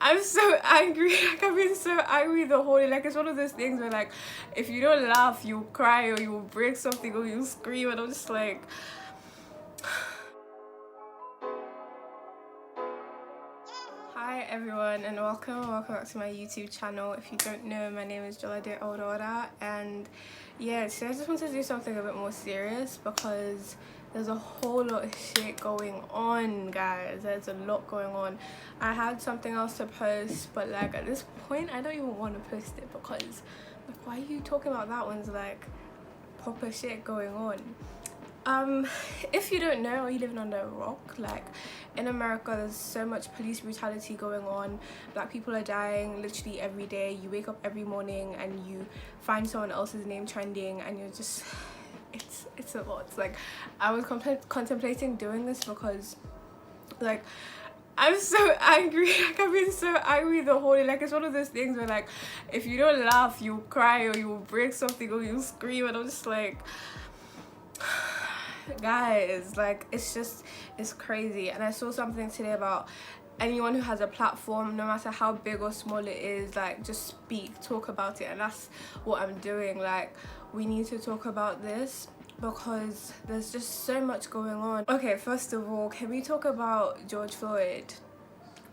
I'm so angry. Like, I've been so angry the whole day. Like, it's one of those things where, like, if you don't laugh, you'll cry or you'll break something or you'll scream, and I'm just like... Hi everyone, and welcome back to my YouTube channel. If you don't know, my name is Jolade Aurora, and yeah, today I just wanted to do something a bit more serious because there's a whole lot of shit going on, guys. There's a lot going on. I had something else to post, but like at this point I don't even want to post it because like, why are you talking about that one's like proper shit going on? If you don't know, or you living under a rock, like in America there's so much police brutality going on. Black people are dying literally every day. You wake up every morning and you find someone else's name trending and you're just it's a lot. It's like I was contemplating doing this because like I'm so angry. Like, I've been so angry the whole day. Like, it's one of those things where like if you don't laugh, you'll cry or you'll break something or you'll scream, and I'm just like, guys, like it's crazy. And I saw something today about anyone who has a platform, no matter how big or small it is, like just speak, talk about it. And that's what I'm doing. Like, we need to talk about this because there's just so much going on. Okay, first of all, can we talk about George Floyd?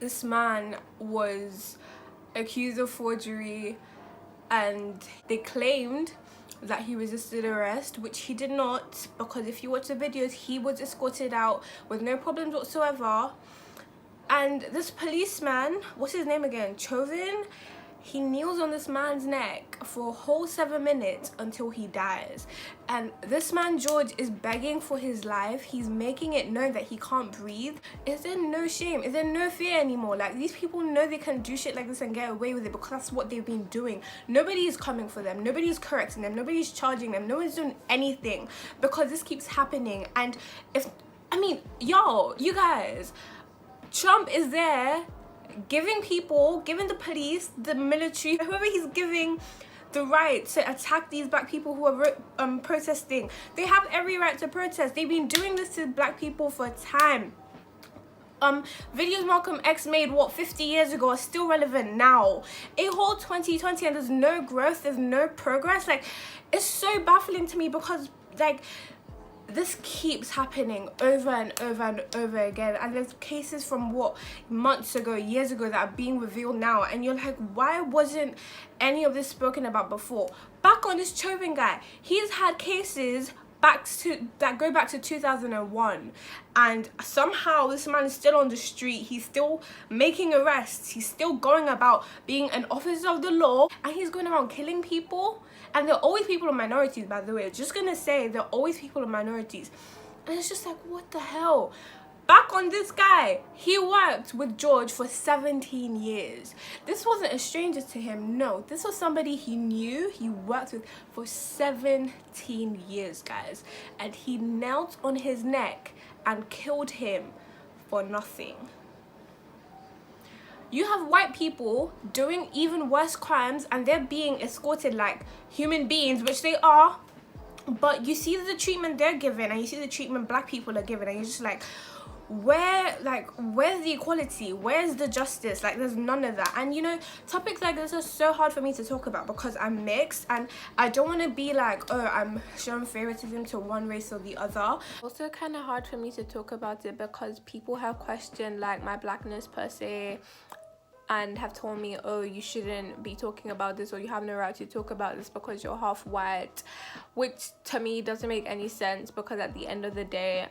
This man was accused of forgery and they claimed that he resisted arrest, which he did not, because if you watch the videos, he was escorted out with no problems whatsoever. And this policeman, what's his name again, Chauvin, he kneels on this man's neck for a whole 7 minutes until he dies. And this man George is begging for his life. He's making it known that he can't breathe. Is there no shame? Is there no fear anymore? Like, these people know they can do shit like this and get away with it because that's what they've been doing. Nobody is coming for them. Nobody's correcting them. Nobody's charging them. No one's doing anything because this keeps happening. And you guys, Trump is there giving the police, the military, whoever he's giving the right to attack these black people who are protesting. They have every right to protest. They've been doing this to black people for time. Videos Malcolm X made 50 years ago are still relevant now. A whole 2020 and there's no growth, there's no progress. Like, it's so baffling to me because like this keeps happening over and over and over again, and there's cases from months ago, years ago that are being revealed now, and you're like, why wasn't any of this spoken about before? Back on this Chauvin guy, he's had cases that go back to 2001, and somehow this man is still on the street. He's still making arrests. He's still going about being an officer of the law, and he's going around killing people. And there are always people of minorities, by the way. Just gonna say, there are always people of minorities. And it's just like, what the hell? Back on this guy, he worked with George for 17 years. This wasn't a stranger to him, no. This was somebody he knew, he worked with for 17 years, guys. And he knelt on his neck and killed him for nothing. You have white people doing even worse crimes and they're being escorted like human beings, which they are. But you see the treatment they're given and you see the treatment black people are given, and you're just like, where's the equality? Where's the justice? Like, there's none of that. And you know, topics like this are so hard for me to talk about because I'm mixed and I don't want to be like, oh, I'm showing favoritism to one race or the other. Also kind of hard for me to talk about it because people have questioned like my blackness per se, and have told me, oh, you shouldn't be talking about this, or you have no right to talk about this because you're half white, which to me doesn't make any sense because at the end of the day,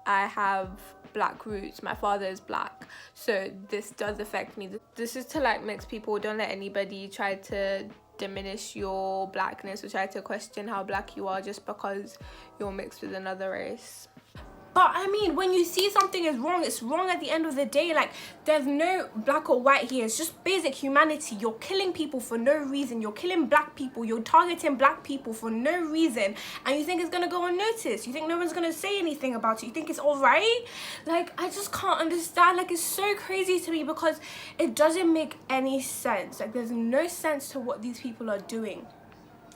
I have black roots. My father is black, so this does affect me. This is to like mixed people. Don't let anybody try to diminish your blackness or try to question how black you are just because you're mixed with another race. But I mean, when you see something is wrong, it's wrong at the end of the day. Like, there's no black or white here. It's just basic humanity. You're killing people for no reason. You're killing black people. You're targeting black people for no reason. And you think it's going to go unnoticed. You think no one's going to say anything about it. You think it's all right? Like, I just can't understand. Like, it's so crazy to me because it doesn't make any sense. Like, there's no sense to what these people are doing.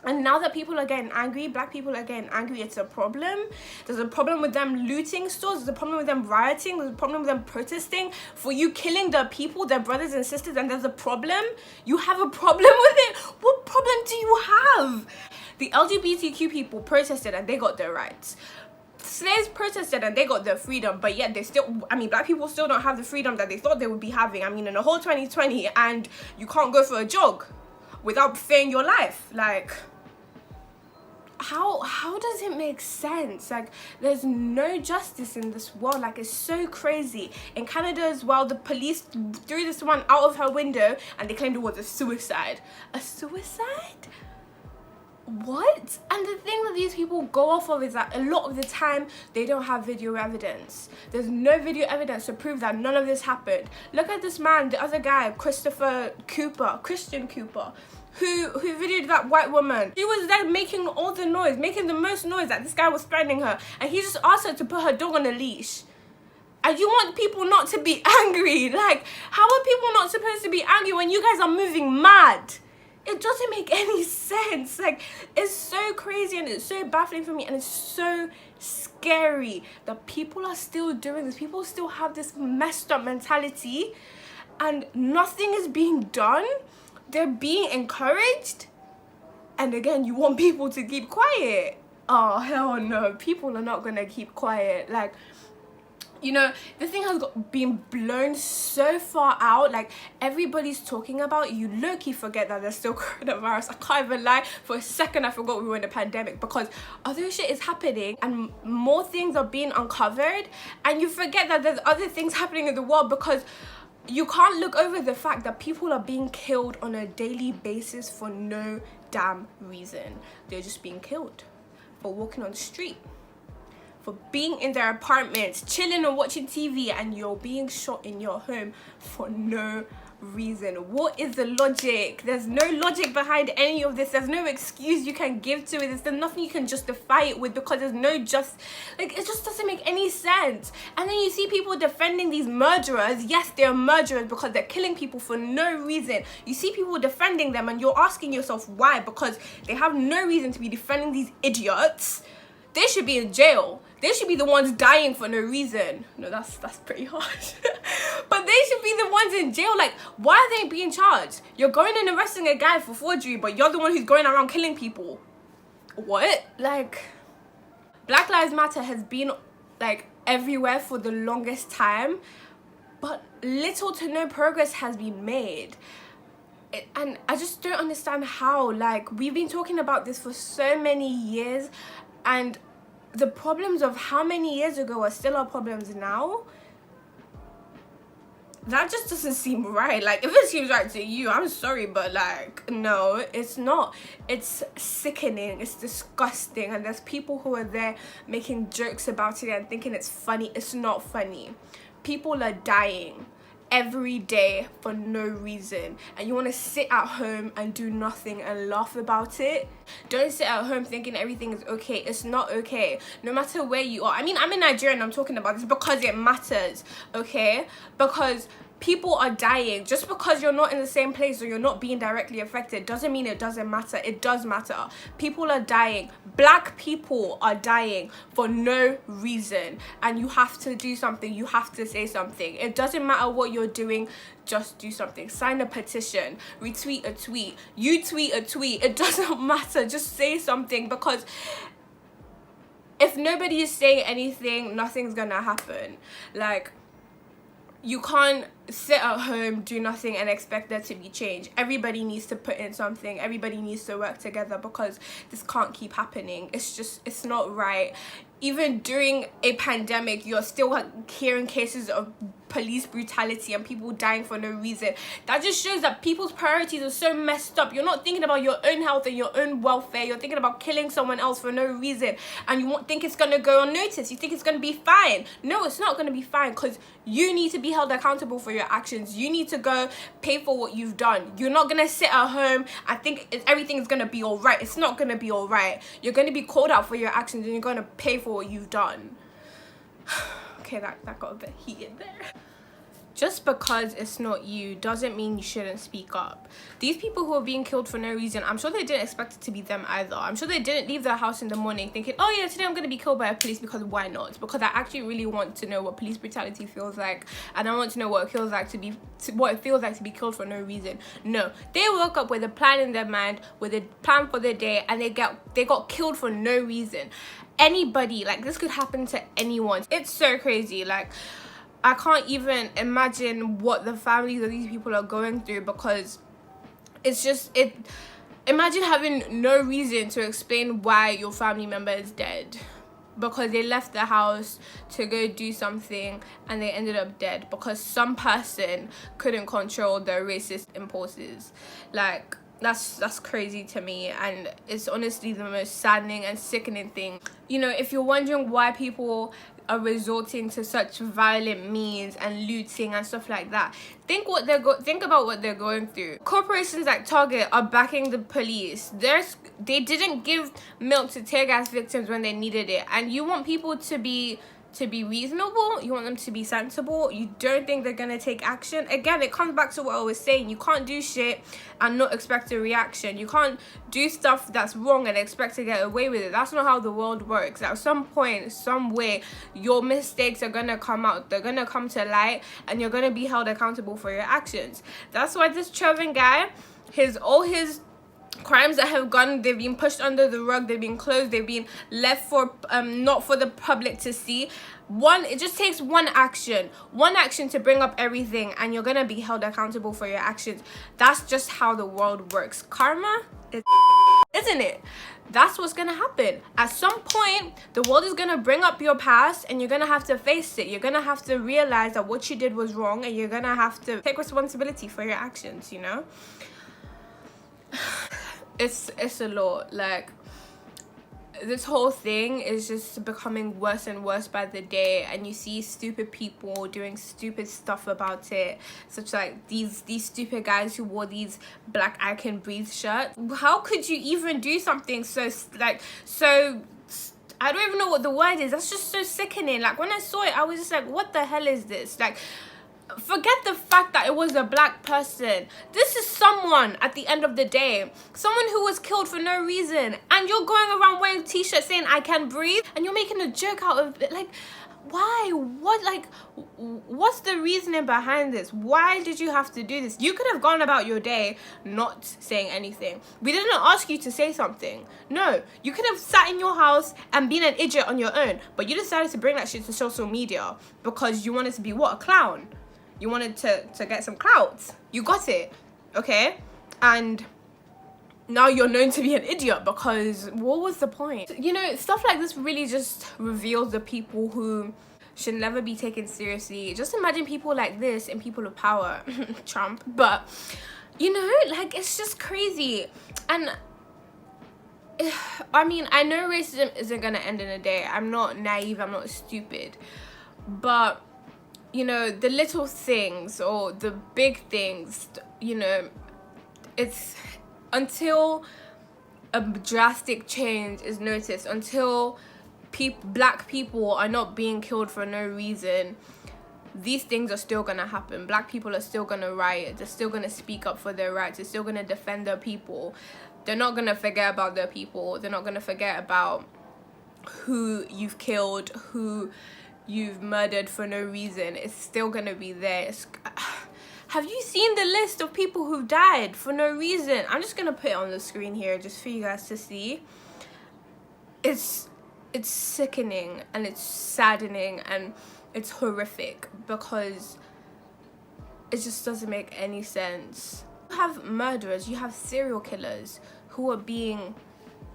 And now that people are getting angry, black people are getting angry, it's a problem. There's a problem with them looting stores. There's a problem with them rioting. There's a problem with them protesting. For you killing their people, their brothers and sisters, and there's a problem. You have a problem with it. What problem do you have? The LGBTQ people protested and they got their rights. Slaves protested and they got their freedom, but yet they still, I mean, black people still don't have the freedom that they thought they would be having. I mean, in the whole 2020, and you can't go for a jog without fearing your life. Like, how does it make sense? Like, there's no justice in this world. Like, it's so crazy. In Canada as well, the police threw this one out of her window and they claimed it was a suicide. A suicide? What? And the thing that these people go off of is that a lot of the time they don't have video evidence. There's no video evidence to prove that none of this happened. Look at this man, the other guy, Christian Cooper, who videoed that white woman. She was there making all the noise, making the most noise that this guy was threatening her, and he just asked her to put her dog on a leash. And you want people not to be angry? Like, how are people not supposed to be angry when you guys are moving mad? It doesn't make any sense. Like, it's so crazy and it's so baffling for me, and it's so scary that people are still doing this. People still have this messed up mentality and nothing is being done. They're being encouraged, and again, you want people to keep quiet. Oh, hell no. People are not gonna keep quiet. Like, you know, the thing has been blown so far out. Like, everybody's talking about, you low-key forget that there's still coronavirus. I can't even lie, for a second I forgot we were in a pandemic, because other shit is happening and more things are being uncovered, and you forget that there's other things happening in the world, because you can't look over the fact that people are being killed on a daily basis for no damn reason. They're just being killed for walking on the street, for being in their apartments, chilling and watching TV, and you're being shot in your home for no reason. What is the logic? There's no logic behind any of this. There's no excuse you can give to it. There's nothing you can justify it with, because there's no like, it just doesn't make any sense. And then you see people defending these murderers. Yes, they're murderers because they're killing people for no reason. You see people defending them and you're asking yourself why, because they have no reason to be defending these idiots. They should be in jail. They should be the ones dying for no reason. No, that's pretty harsh. But they should be the ones in jail. Like, why are they being charged? You're going and arresting a guy for forgery, but you're the one who's going around killing people. What? Like, Black Lives Matter has been, like, everywhere for the longest time, but little to no progress has been made. And I just don't understand how. Like, we've been talking about this for so many years, and the problems of how many years ago are still our problems now. That just doesn't seem right. Like, if it seems right to you, I'm sorry, but like, no, it's not. It's sickening, it's disgusting, and there's people who are there making jokes about it and thinking it's funny. It's not funny. People are dying every day for no reason, and you want to sit at home and do nothing and laugh about it. Don't sit at home thinking everything is okay. It's not okay, no matter where you are. I mean, I'm in Nigeria and I'm talking about this because it matters, okay? Because people are dying. Just because you're not in the same place or you're not being directly affected doesn't mean it doesn't matter. It does matter. People are dying. Black people are dying for no reason, and you have to do something. You have to say something. It doesn't matter what you're doing, just do something. Sign a petition, retweet a tweet, you tweet a tweet. It doesn't matter. Just say something, because if nobody is saying anything, nothing's gonna happen. Like, you can't sit at home, do nothing, and expect there to be change. Everybody needs to put in something. Everybody needs to work together, because this can't keep happening. It's not right. Even during a pandemic, you're still hearing cases of police brutality and people dying for no reason. That just shows that people's priorities are so messed up. You're not thinking about your own health and your own welfare. You're thinking about killing someone else for no reason, and you think it's gonna go unnoticed. You think it's gonna be fine. No, it's not gonna be fine, because you need to be held accountable for your actions. You need to go pay for what you've done. You're not gonna sit at home and think everything is gonna be all right. It's not gonna be all right. You're gonna be called out for your actions, and you're gonna pay for what you've done. Okay, that got a bit heated there. just because it's not you doesn't mean you shouldn't speak up. These people who are being killed for no reason, I'm sure they didn't expect it to be them either. I'm sure they didn't leave their house in the morning thinking, oh yeah, today I'm going to be killed by a police, because why not? Because I actually really want to know what police brutality feels like, and I want to know what it feels like to be killed for no reason. No, they woke up with a plan in their mind, with a plan for their day, and they got killed for no reason. Anybody, like, this could happen to anyone. It's so crazy. Like, I can't even imagine what the families of these people are going through, because it's just, imagine having no reason to explain why your family member is dead, because they left the house to go do something and they ended up dead because some person couldn't control their racist impulses. Like, that's crazy to me, and it's honestly the most saddening and sickening thing. You know, if you're wondering why people are resorting to such violent means and looting and stuff like that, think about what they're going through. Corporations like Target are backing the police. They didn't give milk to tear gas victims when they needed it, and you want people to be reasonable, you want them to be sensible, you don't think they're gonna take action. Again, it comes back to what I was saying. You can't do shit and not expect a reaction. You can't do stuff that's wrong and expect to get away with it. That's not how the world works. At some point, some way, your mistakes are gonna come out, they're gonna come to light, and you're gonna be held accountable for your actions. That's why this Trevin guy, all his crimes that have gone, they've been pushed under the rug, they've been closed, they've been left for not for the public to see. It just takes one action to bring up everything, and you're gonna be held accountable for your actions. That's just how the world works. Karma, isn't it? That's what's gonna happen. At some point, the world is gonna bring up your past, and you're gonna have to face it. You're gonna have to realize that what you did was wrong, and you're gonna have to take responsibility for your actions, you know? It's a lot. Like, this whole thing is just becoming worse and worse by the day, and you see stupid people doing stupid stuff about it, such like these stupid guys who wore these Black I Can Breathe shirts. How could you even do something so I don't even know what the word is. That's just so sickening. Like, when I saw it, I was just like, what the hell is this? Like, forget the fact that it was a black person. This is someone, at the end of the day, someone who was killed for no reason, and you're going around wearing t-shirts saying I can breathe, and you're making a joke out of it. Like, why? What's the reasoning behind this? Why did you have to do this? You could have gone about your day not saying anything. We didn't ask you to say something. No, you could have sat in your house and been an idiot on your own, but you decided to bring that shit to social media because you wanted to be, what, a clown? You wanted to get some clout. You got it, okay? And now you're known to be an idiot, because what was the point? You know, stuff like this really just reveals the people who should never be taken seriously. Just imagine people like this and people of power. Trump. But, you know, like, it's just crazy. And I mean, I know racism isn't gonna end in a day. I'm not naive, I'm not stupid. But, you know, the little things or the big things, you know, it's until a drastic change is noticed, until black people are not being killed for no reason, these things are still gonna happen. Black people are still gonna riot. They're still gonna speak up for their rights. They're still gonna defend their people. They're not gonna forget about their people. They're not gonna forget about who you've killed, who you've murdered for no reason. It's still gonna be there. Have you seen the list of people who died for no reason? I'm just gonna put it on the screen here just for you guys to see. It's sickening, and it's saddening, and it's horrific, because it just doesn't make any sense. You have murderers, you have serial killers who are being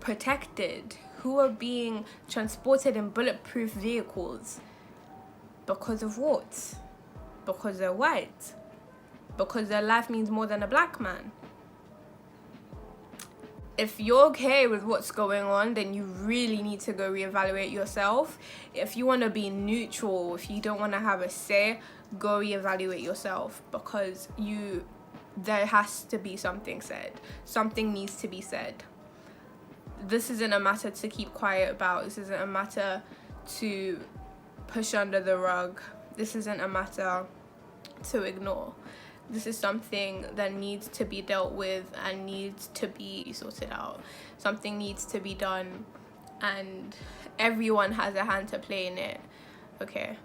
protected, who are being transported in bulletproof vehicles. Because of what? Because they're white. Because their life means more than a black man. If you're okay with what's going on, then you really need to go reevaluate yourself. If you want to be neutral, if you don't want to have a say, go reevaluate yourself, because there has to be something said. Something needs to be said. This isn't a matter to keep quiet about. This isn't a matter to push under the rug. This isn't a matter to ignore. This is something that needs to be dealt with and needs to be sorted out. Something needs to be done, and everyone has a hand to play in it. Okay,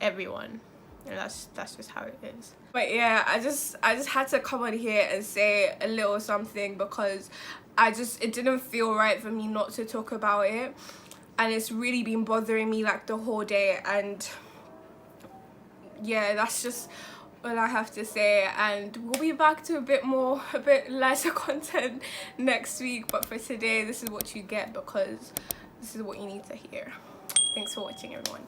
everyone. And that's just how it is. But yeah, I just had to come on here and say a little something, because it didn't feel right for me not to talk about it, and it's really been bothering me like the whole day. And yeah, that's just all I have to say, and we'll be back to a bit lighter content next week. But for today, this is what you get, because this is what you need to hear. Thanks for watching, everyone.